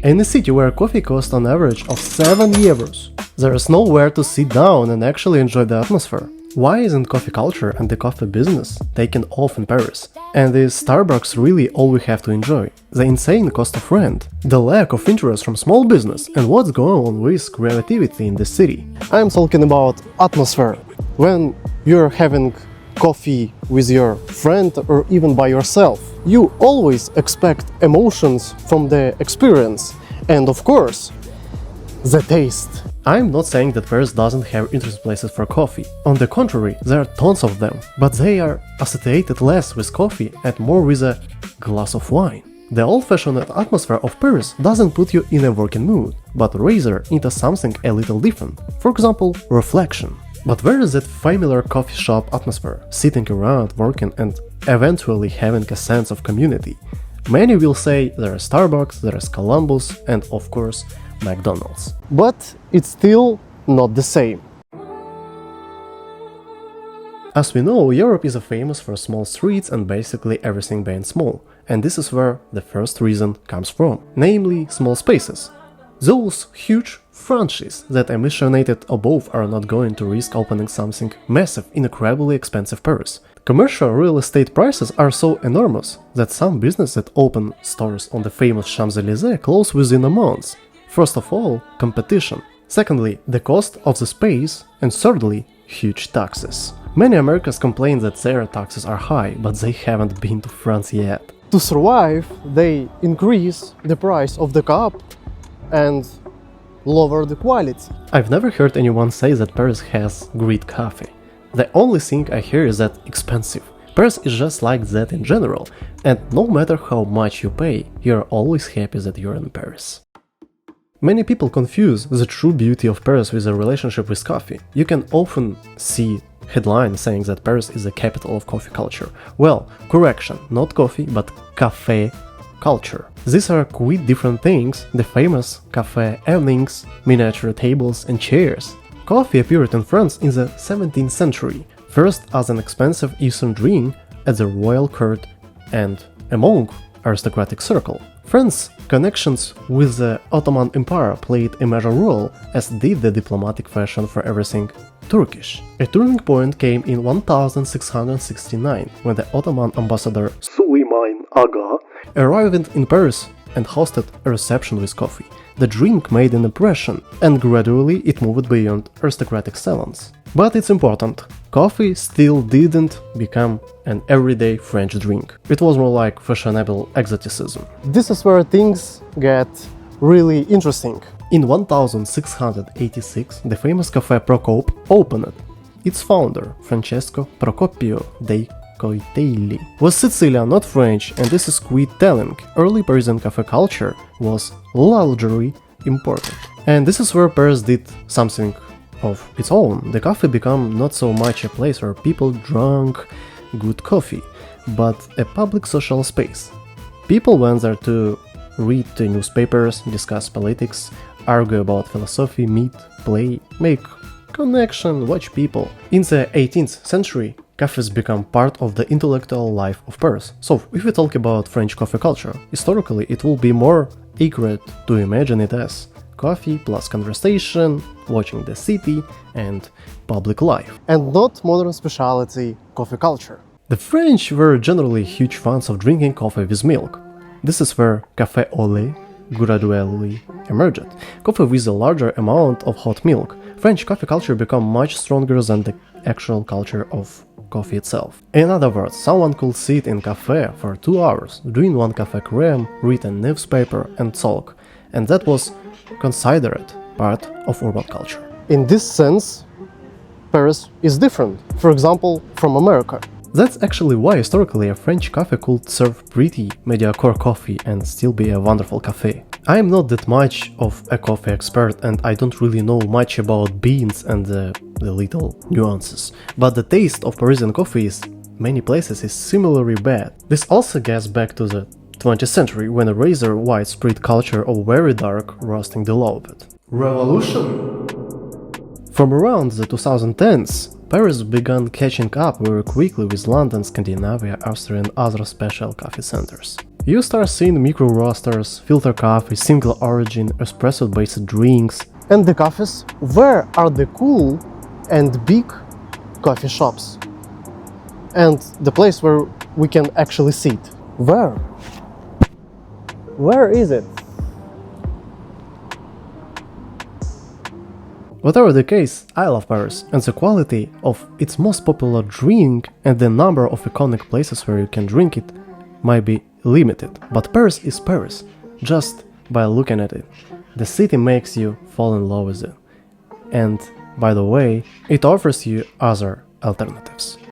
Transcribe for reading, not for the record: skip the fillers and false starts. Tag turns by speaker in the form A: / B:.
A: In a city where coffee costs an average of 7 euros, there is nowhere to sit down and actually enjoy the atmosphere. Why isn't coffee culture and the coffee business taken off in Paris? And is Starbucks really all we have to enjoy? The insane cost of rent, the lack of interest from small business, and what's going on with creativity in the city? I'm talking about atmosphere. When you're having coffee with your friend or even by yourself, you always expect emotions from the experience and, of course, the taste. I'm not saying that Paris doesn't have interesting places for coffee. On the contrary, there are tons of them, but they are associated less with coffee and more with a glass of wine. The old-fashioned atmosphere of Paris doesn't put you in a working mood, but rather into something a little different. For example, reflection. But where is that familiar coffee shop atmosphere, sitting around, working and eventually having a sense of community? Many will say there is Starbucks, there is Columbus and of course McDonald's. But it's still not the same. As we know, Europe is famous for small streets and basically everything being small, and this is where the first reason comes from, namely small spaces. Those huge franchises that emissionated above are not going to risk opening something massive in incredibly expensive Paris. Commercial real estate prices are so enormous that some businesses that open stores on the famous Champs-Élysées close within a month. First of all, competition. Secondly, the cost of the space. And thirdly, huge taxes. Many Americans complain that their taxes are high, but they haven't been to France yet. To survive, they increase the price of the cup and lower the quality. I've never heard anyone say that Paris has great coffee. The only thing I hear is that expensive. Paris is just like that in general, and no matter how much you pay, you're always happy that you're in Paris. Many people confuse the true beauty of Paris with a relationship with coffee. You can often see headlines saying that Paris is the capital of coffee culture. Well, correction, not coffee, but café culture. These are quite different things, the famous café evenings, miniature tables and chairs. Coffee appeared in France in the 17th century, first as an expensive eastern drink at the royal court and among aristocratic circle. France's connections with the Ottoman Empire played a major role, as did the diplomatic fashion for everything Turkish. A turning point came in 1669, when the Ottoman ambassador Süleyman Aga arrived in Paris and hosted a reception with coffee. The drink made an impression, and gradually it moved beyond aristocratic salons. But it's important, coffee still didn't become an everyday French drink. It was more like fashionable exoticism. This is where things get really interesting. In 1686, the famous Café Procope opened. Its founder, Francesco Procopio dei Coitelli, was Sicilian, not French, and this is quite telling. Early Parisian cafe culture was largely imported. And this is where Paris did something of its own. The cafe became not so much a place where people drank good coffee, but a public social space. People went there to read the newspapers, discuss politics, argue about philosophy, meet, play, make connection, watch people. In the 18th century, cafes become part of the intellectual life of Paris. So, if we talk about French coffee culture, historically it will be more accurate to imagine it as coffee plus conversation, watching the city, and public life. And not modern specialty coffee culture. The French were generally huge fans of drinking coffee with milk. This is where café au lait gradually emerged. Coffee with a larger amount of hot milk. French coffee culture became much stronger than the actual culture of coffee itself. In other words, someone could sit in cafe for 2 hours, drink one café crème, read a newspaper and talk, and that was considered part of urban culture. In this sense, Paris is different, for example, from America. That's actually why historically a French cafe could serve pretty mediocre coffee and still be a wonderful cafe. I'm not that much of a coffee expert and I don't really know much about beans and the little nuances, but the taste of Parisian coffee is many places is similarly bad. This also gets back to the 20th century when a rather widespread culture of very dark roasting developed. Revolution? From around the 2010s, Paris began catching up very quickly with London, Scandinavia, Austria and other special coffee centers. You start seeing micro roasters, filter coffee, single origin, espresso-based drinks. And the cafés, where are the cool and big coffee shops? And the place where we can actually sit. Where? Where is it? Whatever the case, I love Paris, and the quality of its most popular drink and the number of iconic places where you can drink it might be limited. But Paris is Paris, just by looking at it. The city makes you fall in love with it. And, by the way, it offers you other alternatives.